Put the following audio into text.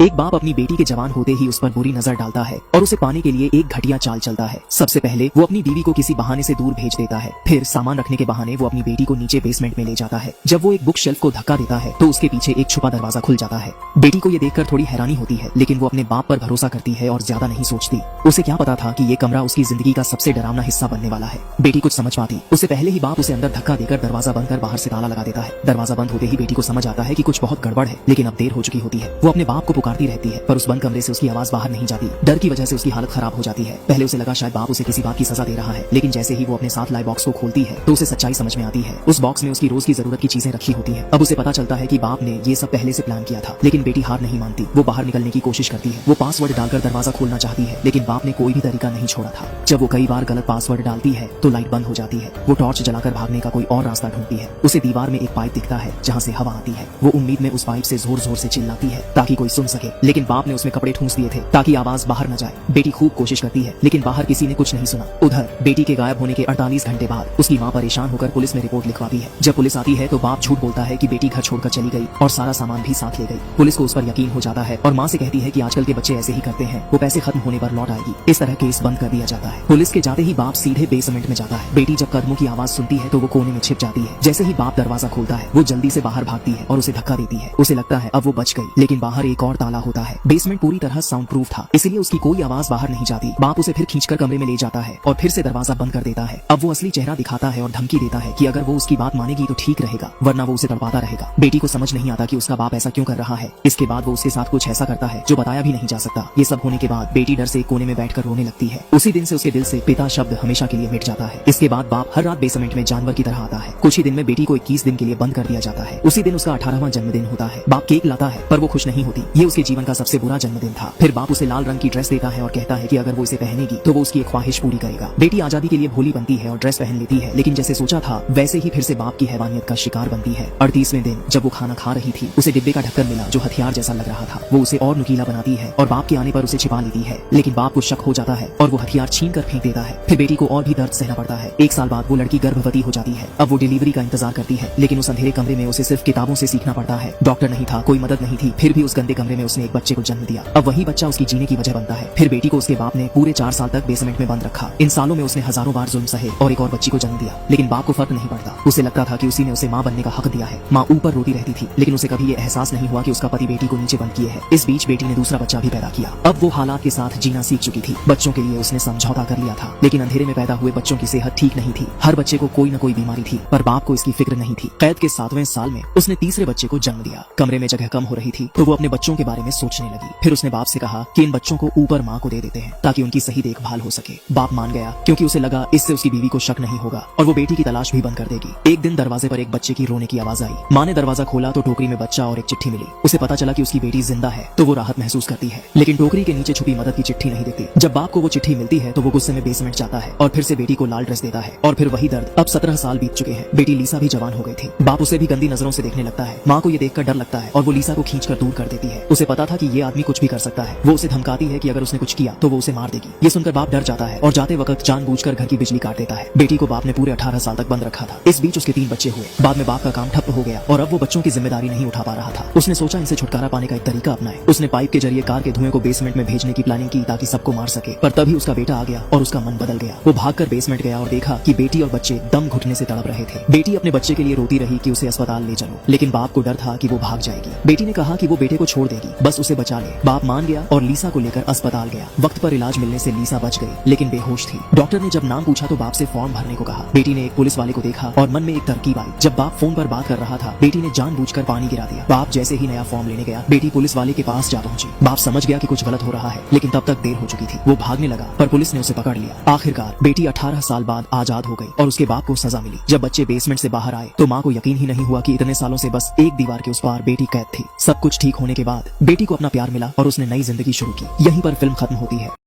एक बाप अपनी बेटी के जवान होते ही उस पर बुरी नजर डालता है और उसे पाने के लिए एक घटिया चाल चलता है। सबसे पहले वो अपनी बीवी को किसी बहाने से दूर भेज देता है, फिर सामान रखने के बहाने वो अपनी बेटी को नीचे बेसमेंट में ले जाता है। जब वो एक बुक शेल्फ को धक्का देता है तो उसके पीछे एक छुपा दरवाजा खुल जाता है। बेटी को ये देखकर थोड़ी हैरानी होती है, लेकिन वो अपने बाप पर भरोसा करती है और ज्यादा नहीं सोचती। उसे क्या पता था कि ये कमरा उसकी जिंदगी का सबसे डरावना हिस्सा बनने वाला है। बेटी कुछ समझ पाती उससे पहले ही बाप उसे अंदर धक्का देकर दरवाजा बंद कर बाहर से ताला लगा देता है। दरवाजा बंद होते ही बेटी को समझ आता है कि कुछ बहुत गड़बड़ है, लेकिन अब देर हो चुकी होती है। वो अपने बाप को पुकारती रहती है, पर उस बंद कमरे से उसकी आवाज बाहर नहीं जाती। डर की वजह से उसकी हालत खराब हो जाती है। पहले उसे लगा शायद बाप उसे किसी बात की सजा दे रहा है, लेकिन जैसे ही वो अपने साथ लाए बॉक्स को खोलती है तो उसे सच्चाई समझ में आती है। उस बॉक्स में उसकी रोज की जरूरत की चीजें रखी होती है। अब उसे पता चलता है कि बाप ने ये सब पहले से प्लान किया था, लेकिन बेटी हार नहीं मानती। वो बाहर निकलने की कोशिश करती है। वो पासवर्ड डालकर दरवाजा खोलना चाहती है, लेकिन बाप ने कोई भी तरीका नहीं छोड़ा था। जब वो कई बार गलत पासवर्ड डालती है तो लाइट बंद हो जाती है। वो टॉर्च जलाकर भागने का कोई और रास्ता ढूंढती है। उसे दीवार में एक पाइप दिखता है जहाँ से हवा आती है। वो उम्मीद में उस पाइप से जोर जोर से चिल्लाती है ताकि कोई सुन सके, लेकिन बाप ने उसमें कपड़े ठूंस दिए थे ताकि आवाज बाहर न जाए। बेटी खूब कोशिश करती है, लेकिन बाहर किसी ने कुछ नहीं सुना। उधर बेटी के गायब होने के 48 घंटे बाद उसकी माँ परेशान होकर पुलिस में रिपोर्ट लिखवाती है। जब पुलिस आती है तो बाप झूठ बोलता है कि बेटी घर छोड़कर चली गई और सारा सामान भी साथ ले गई। पुलिस को उस पर यकीन हो जाता है और माँ से कहती है कि आजकल के बच्चे ऐसे ही करते हैं, वो पैसे खत्म होने पर लौट आएगी। इस तरह केस बंद कर दिया जाता है। पुलिस के जाते ही बाप सीधे बेसमेंट में जाता है। बेटी जब कदमों की आवाज सुनती है तो वो कोने में छिप जाती है। जैसे ही बाप दरवाजा खोलता है वो जल्दी से बाहर भागती है और उसे धक्का देती है। उसे लगता है अब वो बच गई, लेकिन बाहर एक और ताला होता है। बेसमेंट पूरी तरह साउंड प्रूफ था, इसलिए उसकी कोई आवाज बाहर नहीं जाती। बाप उसे फिर खींचकर कमरे में ले जाता है और फिर से दरवाजा बंद कर देता है। अब वो असली चेहरा दिखाता है और धमकी देता है कि अगर वो उसकी बात मानेगी तो ठीक रहेगा, वरना वो उसे तड़पाता रहेगा। बेटी को समझ नहीं आता कि उसका बाप ऐसा क्यों कर रहा है। इसके बाद वो उसके साथ कुछ ऐसा करता है जो बताया भी नहीं जा सकता। ये सब होने के बाद बेटी डर से एक कोने में बैठकर रोने लगती है। उसी दिन से उसके दिल से पिता शब्द हमेशा के लिए मिट जाता है। इसके बाद बाप हर रात बेसमेंट में जानवर की तरह आता है। कुछ ही दिन में बेटी को 21 दिन के लिए बंद कर दिया जाता है। उसी दिन उसका 18वां जन्मदिन होता है। बाप केक लाता है, पर वो खुश नहीं होती। ये उसके जीवन का सबसे बुरा जन्मदिन था। फिर बाप उसे लाल रंग की ड्रेस देता है और कहता है कि अगर वो इसे पहनेगी तो वो उसकी एक ख्वाहिश पूरी करेगा। बेटी आजादी के लिए भोली बनती है और ड्रेस पहन लेती है, लेकिन जैसे सोचा था वैसे ही फिर से बाप की हैवानियत का शिकार बनती है। 38वें दिन जब वो खाना खा रही थी उसे डिब्बे का ढक्कन मिला जो हथियार जैसा लग रहा था। वो उसे और नुकीला बनाती है और बाप के आने पर उसे छिपा लेती है, लेकिन बाप को शक हो जाता है और वो हथियार छीन कर फेंक देता है। फिर बेटी को और भी दर्द सहना पड़ता है। 1 साल बाद वो लड़की गर्भवती हो जाती है। अब वो डिलीवरी का इंतजार करती है, लेकिन उस अंधेरे कमरे में उसे सिर्फ किताबों से सीखना पड़ता है। डॉक्टर नहीं था, कोई मदद नहीं थी, फिर भी उस गंदे कमरे में उसने एक बच्चे को जन्म दिया। अब वही बच्चा उसकी जीने की वजह बनता है। फिर बेटी को उसके बाप ने पूरे 4 साल तक बेसमेंट में बंद रखा। इन सालों में उसने हजारों बार जुल्म सहे और एक और बच्ची को जन्म दिया, लेकिन बाप को फर्क नहीं पड़ता। उसे लगता था कि उसी ने उसे माँ बनने का हक दिया है। माँ ऊपर रोती रहती थी, लेकिन उसे कभी ये एहसास नहीं हुआ कि उसका पति बेटी को नीचे बंद किए है। इस बीच बेटी ने दूसरा बच्चा भी पैदा किया। अब वो हालात के साथ जीना सीख चुकी थी। बच्चों के लिए उसने समझौता कर लिया था, लेकिन अंधेरे में पैदा हुए बच्चों की सेहत ठीक नहीं थी। हर बच्चे को कोई न कोई बीमारी थी, पर बाप को इसकी फिक्र नहीं थी। कैद के 7वें साल में उसने तीसरे बच्चे को जन्म दिया। कमरे में जगह कम हो रही थी तो वो अपने बच्चों के बारे में सोचने लगी। फिर उसने बाप से कहा कि इन बच्चों को ऊपर माँ को दे देते हैं ताकि उनकी सही देखभाल हो सके। बाप मान गया क्योंकि उसे लगा इससे उसकी बीवी को शक नहीं होगा और वो बेटी की तलाश भी बंद कर देगी। एक दिन दरवाजे पर एक बच्चे की रोने की आवाज आई। माँ ने दरवाजा खोला तो टोकरी में बच्चा और एक चिट्ठी मिली। उसे पता चला कि उसकी बेटी जिंदा है तो वो राहत महसूस करती है, लेकिन टोकरी के नीचे छुपी मदद की चिट्ठी नहीं देती। जब बाप को वो चिट्ठी मिलती है तो वो गुस्से में बेसमेंट जाता है और फिर से बेटी को लाल ड्रेस देता है। और फिर वही दर्द। अब 17 साल बीत चुके हैं। बेटी लीसा भी जवान हो गई थी। बाप उसे भी गंदी नजरों से देखने लगता है। माँ को ये देखकर डर लगता है और वो लीसा को खींचकर दूर कर देती है। उसे पता था कि ये आदमी कुछ भी कर सकता है। वो उसे धमकाती है कि अगर उसने कुछ किया तो वो उसे मार देगी। ये सुनकर बाप डर जाता है और जाते वक्त जानबूझकर घर की बिजली काट देता है। बेटी को बाप ने पूरे 18 साल तक बंद रखा था। इस बीच उसके 3 बच्चे हुए। बाद में बाप का काम ठप्प हो गया और अब वो बच्चों की जिम्मेदारी नहीं उठा पा रहा था। उसने सोचा इनसे छुटकारा पाने का एक तरीका अपनाए। उसने पाइप के जरिए कार के धुएं को बेसमेंट में भेजने की प्लानिंग की ताकि सबको मार सके, पर तभी उसका बेटा आ गया और उसका मन बदल गया। वो भागकर बेसमेंट गया और देखा कि बेटी और बच्चे दम घुटने से तड़प रहे थे। बेटी अपने बच्चे के लिए रोती रही कि उसे अस्पताल ले चलो, लेकिन बाप को डर था कि वो भाग जाएगी। बेटी ने कहा कि वो बेटे को छोड़ देगी, बस उसे बचा ले। बाप मान गया और लीसा को लेकर अस्पताल गया। वक्त पर इलाज मिलने से लीसा बच गई, लेकिन बेहोश थी। डॉक्टर ने जब नाम पूछा तो बाप से फॉर्म भरने को कहा। बेटी ने एक पुलिस वाले को देखा और मन में एक तरकीब आई। जब बाप फोन पर बात कर रहा था बेटी ने जानबूझकर पानी गिरा दिया। बाप जैसे ही नया फॉर्म लेने गया बेटी पुलिस वाले के पास जा पहुंची। बाप समझ गया कि कुछ गलत हो रहा है, लेकिन तब तक देर हो चुकी थी। वो भागने लगा पर पुलिस ने उसे पकड़ लिया। आखिरकार बेटी 18 साल बाद आजाद हो गई और उसके बाप को सजा मिली। जब बच्चे बेसमेंट से बाहर आए तो माँ को यकीन ही नहीं हुआ कि इतने सालों से बस एक दीवार के उस पार बेटी कैद थी। सब कुछ ठीक होने के बाद बेटी को अपना प्यार मिला और उसने नई जिंदगी शुरू की। यहीं पर फिल्म खत्म होती है।